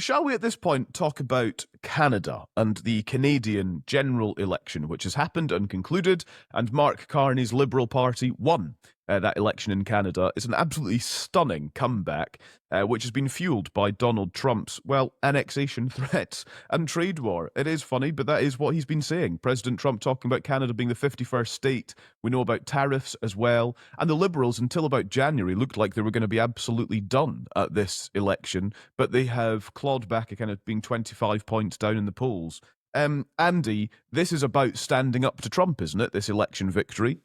shall we at this point talk about Canada and the Canadian general election, which has happened and concluded, and Mark Carney's Liberal Party won that election in Canada. It's an absolutely stunning comeback, which has been fueled by Donald Trump's, well, annexation threats and trade war. It is funny, but that is what he's been saying. President Trump talking about Canada being the 51st state. We know about tariffs as well. And the Liberals, until about January, looked like they were going to be absolutely done at this election, but they have clawed back a kind of being 25 points down in the polls. Andy, this is about standing up to Trump, isn't it, this election victory?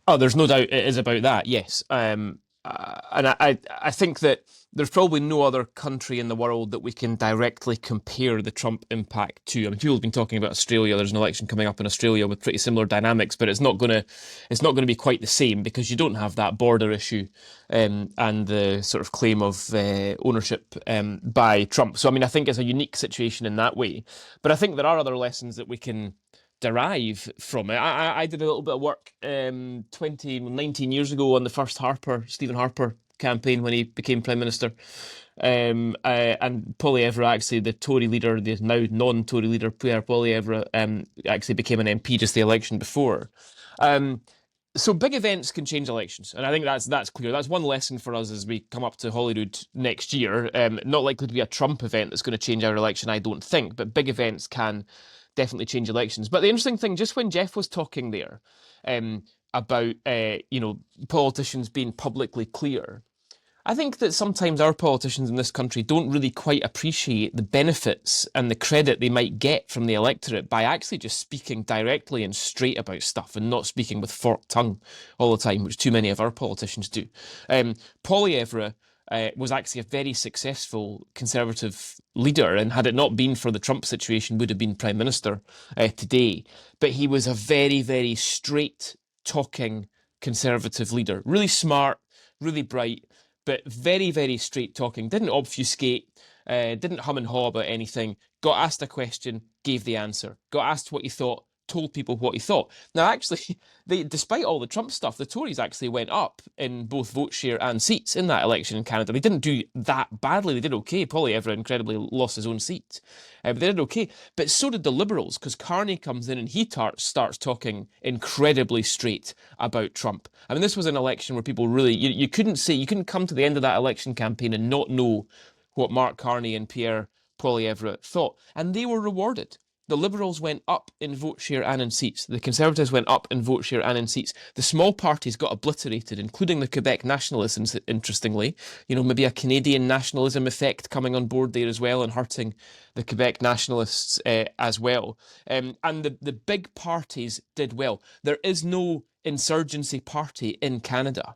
Oh, there's no doubt it is about that, yes. And I think that there's probably no other country in the world that we can directly compare the Trump impact to. I mean, people have been talking about Australia. There's an election coming up in Australia with pretty similar dynamics, but it's not going to be quite the same because you don't have that border issue and the sort of claim of ownership by Trump. So, I mean, I think it's a unique situation in that way. But I think there are other lessons that we can derive from it. I did a little bit of work 19 years ago on the first Stephen Harper campaign when he became Prime Minister. And Poilievre, actually, the Tory leader, the now non-Tory leader, Pierre Poilievre, actually became an MP just the election before. So big events can change elections, and I think that's clear. That's one lesson for us as we come up to Holyrood next year. Not likely to be a Trump event that's going to change our election, I don't think, but big events can definitely change elections. But the interesting thing, just when Geoff was talking there about politicians being publicly clear, I think that sometimes our politicians in this country don't really quite appreciate the benefits and the credit they might get from the electorate by actually just speaking directly and straight about stuff and not speaking with forked tongue all the time, which too many of our politicians do. Poilievre was actually a very successful Conservative leader, and had it not been for the Trump situation, would have been Prime Minister today. But he was a very, very straight-talking Conservative leader. Really smart, really bright, but very, very straight-talking. Didn't obfuscate, didn't hum and haw about anything. Got asked a question, gave the answer. Got asked what he thought, told people what he thought. Now, actually, despite all the Trump stuff, the Tories actually went up in both vote share and seats in that election in Canada. They didn't do that badly. They did okay. Poilievre incredibly lost his own seat. But they did okay. But so did the Liberals, because Carney comes in and he starts talking incredibly straight about Trump. I mean, this was an election where people really, you couldn't come to the end of that election campaign and not know what Mark Carney and Pierre Poilievre thought. And they were rewarded. The Liberals went up in vote share and in seats. The Conservatives went up in vote share and in seats. The small parties got obliterated, including the Quebec nationalists, interestingly. Maybe a Canadian nationalism effect coming on board there as well and hurting the Quebec nationalists as well. And the big parties did well. There is no insurgency party in Canada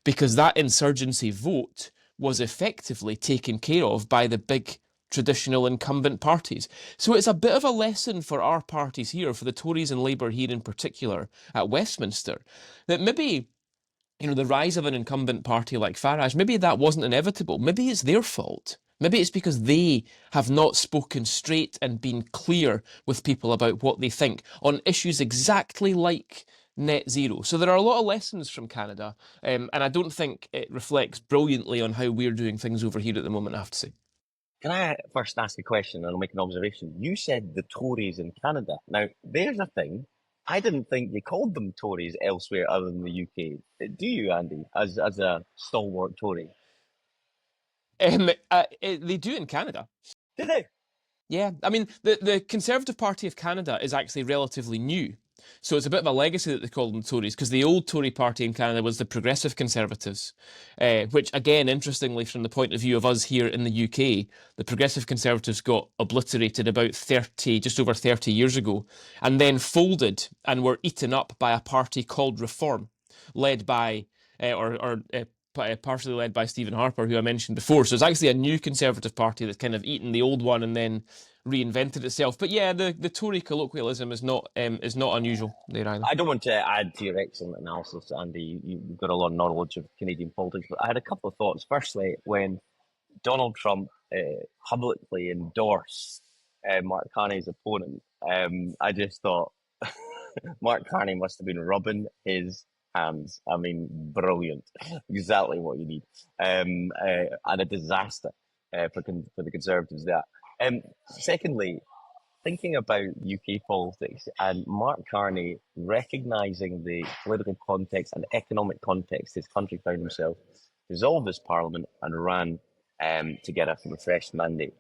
because that insurgency vote was effectively taken care of by the big traditional incumbent parties. So it's a bit of a lesson for our parties here, for the Tories and Labour here in particular at Westminster, that maybe, the rise of an incumbent party like Farage, maybe that wasn't inevitable. Maybe it's their fault. Maybe it's because they have not spoken straight and been clear with people about what they think on issues exactly like net zero. So there are a lot of lessons from Canada, and I don't think it reflects brilliantly on how we're doing things over here at the moment, I have to say. Can I first ask a question and I'll make an observation? You said the Tories in Canada. Now, there's a thing. I didn't think you called them Tories elsewhere other than the UK. Do you, Andy, as a stalwart Tory? They do in Canada. Do they? Yeah. I mean, the Conservative Party of Canada is actually relatively new. So it's a bit of a legacy that they call them Tories, because the old Tory party in Canada was the Progressive Conservatives, which, again, interestingly, from the point of view of us here in the UK, the Progressive Conservatives got obliterated about just over 30 years ago, and then folded and were eaten up by a party called Reform, led by, partially led by Stephen Harper, who I mentioned before. So it's actually a new Conservative party that's kind of eaten the old one and then reinvented itself. But yeah, the Tory colloquialism is not unusual there either. I don't want to add to your excellent analysis, Andy. You've got a lot of knowledge of Canadian politics, but I had a couple of thoughts. Firstly, when Donald Trump publicly endorsed Mark Carney's opponent, I just thought Mark Carney must have been rubbing his hands. I mean, brilliant. Exactly what you need. And a disaster for the Conservatives. That. Secondly, thinking about UK politics and Mark Carney recognising the political context and economic context his country found himself, dissolved his parliament and ran to get a refreshed mandate.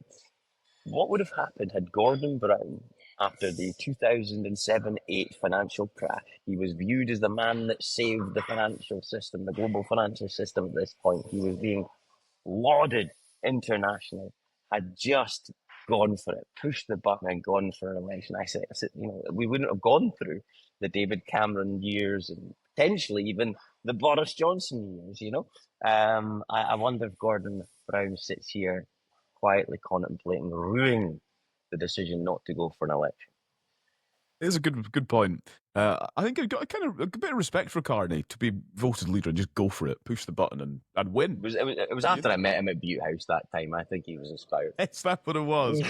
What would have happened had Gordon Brown, after the 2007-8 financial crash, he was viewed as the man that saved the financial system, the global financial system at this point. He was being lauded internationally, had just gone for it, pushed the button and gone for an election. I said, we wouldn't have gone through the David Cameron years and potentially even the Boris Johnson years, I wonder if Gordon Brown sits here quietly contemplating ruining the decision not to go for an election. It is a good point. I think I got a bit of respect for Carney to be voted leader and just go for it, push the button and win. It was after I met him at Butte House that time. I think he was inspired. Is that what it was?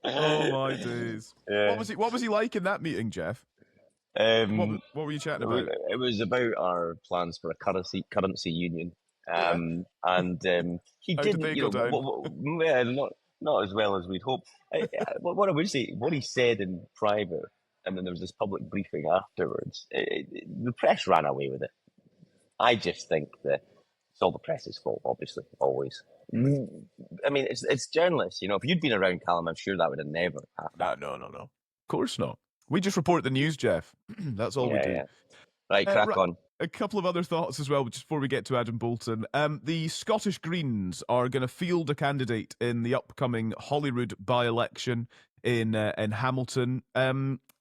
Oh my days! Yeah. What was he like in that meeting, Geoff? What were you chatting about? It was about our plans for a currency union. He didn't, not as well as we'd hoped. What I would say, what he said in private, and then there was this public briefing afterwards. The press ran away with it. I just think that it's all the press's fault, obviously, always. I mean, it's journalists. If you'd been around, Calum, I'm sure that would have never happened. No. Of course not. We just report the news, Geoff. That's all we do. Yeah. Right, crack on. A couple of other thoughts as well, just before we get to Adam Bolton. The Scottish Greens are going to field a candidate in the upcoming Holyrood by-election in Hamilton.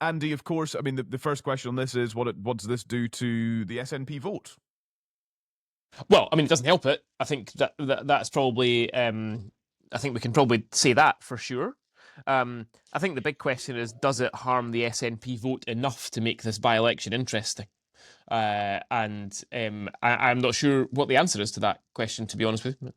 Andy, of course, I mean, the first question on this is, what does this do to the SNP vote? Well, I mean, it doesn't help it. I think that's probably... I think we can probably say that for sure. I think the big question is, does it harm the SNP vote enough to make this by-election interesting? I'm not sure what the answer is to that question, to be honest with you.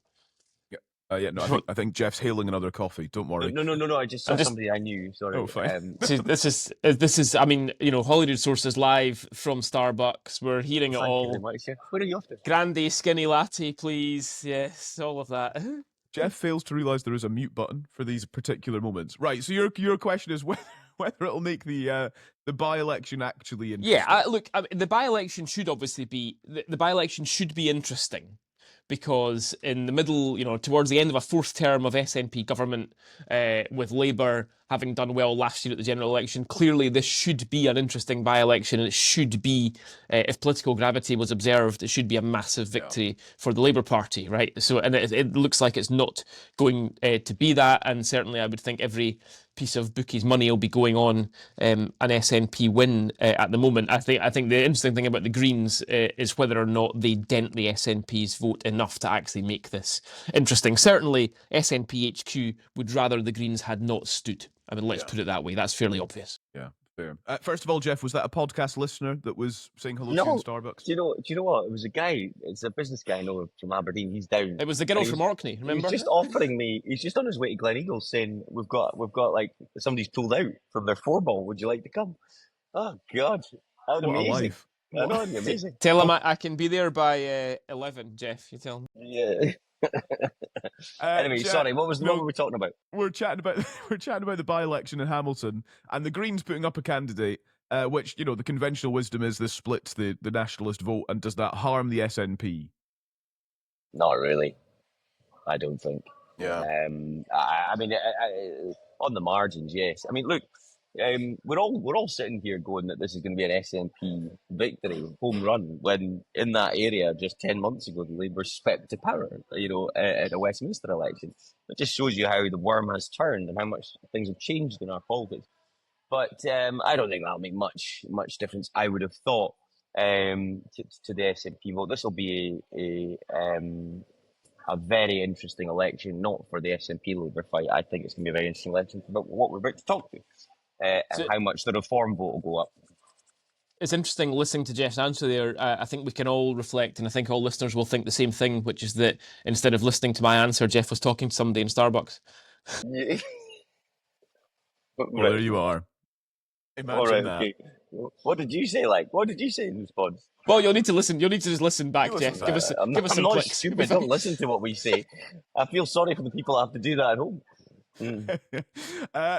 I think Geoff's hailing another coffee. Don't worry. No. I just saw somebody I knew. Sorry. Oh, fine. This is. I mean, Holyrood Sources live from Starbucks. We're hearing it all. Where are you off to? Grande skinny latte, please. Yes, all of that. Geoff fails to realise there is a mute button for these particular moments. Right. So your question is whether it'll make the by-election actually interesting. Yeah. Look, the by-election should obviously be the by-election should be interesting. Because in the middle, towards the end of a fourth term of SNP government, with Labour having done well last year at the general election, clearly this should be an interesting by-election, and it should be, if political gravity was observed, it should be a massive victory for the Labour Party, right? So, and it looks like it's not going to be that, and certainly I would think every piece of bookies' money will be going on an SNP win at the moment. I think the interesting thing about the Greens is whether or not they dent the SNP's vote enough to actually make this interesting. Certainly, SNP HQ would rather the Greens had not stood. I mean, let's put it that way. That's fairly obvious. Yeah, fair. First of all, Geoff, was that a podcast listener that was saying hello to you in Starbucks? Do you know what? It was a guy. It's a business guy I know from Aberdeen. He's down. It was the girl from Orkney. Remember? He's just offering me. He's just on his way to Gleneagles, saying we've got like somebody's pulled out from their 4-ball. Would you like to come? Oh God, that was amazing. I know, it'd be amazing. Tell him I can be there by 11, Geoff. You tell him. Yeah. Anyway, Geoff, sorry. What were we talking about? We're chatting about the by-election in Hamilton and the Greens putting up a candidate, which the conventional wisdom is this splits the nationalist vote, and does that harm the SNP? Not really. I don't think. Yeah. I mean, on the margins, yes. I mean, look. We're all sitting here going that this is going to be an SNP victory, home run, when in that area just 10 months ago the Labour swept to power, at a Westminster election. It just shows you how the worm has turned and how much things have changed in our politics. But I don't think that'll make much difference. I would have thought to the SNP vote. This will be a very interesting election, not for the SNP Labour fight. I think it's going to be a very interesting election for what we're about to talk to. And how much the reform vote will go up. It's interesting listening to Geoff's answer there. I think we can all reflect, and I think all listeners will think the same thing, which is that instead of listening to my answer, Geoff was talking to somebody in Starbucks. Yeah. Well, there you are. Imagine that. Okay. What did you say? What did you say in response? Well, you'll need to listen. You'll need to just listen back, listen Geoff. back. Give us I'm some not clicks. stupid. Don't listen to what we say. I feel sorry for the people that have to do that at home. Uh,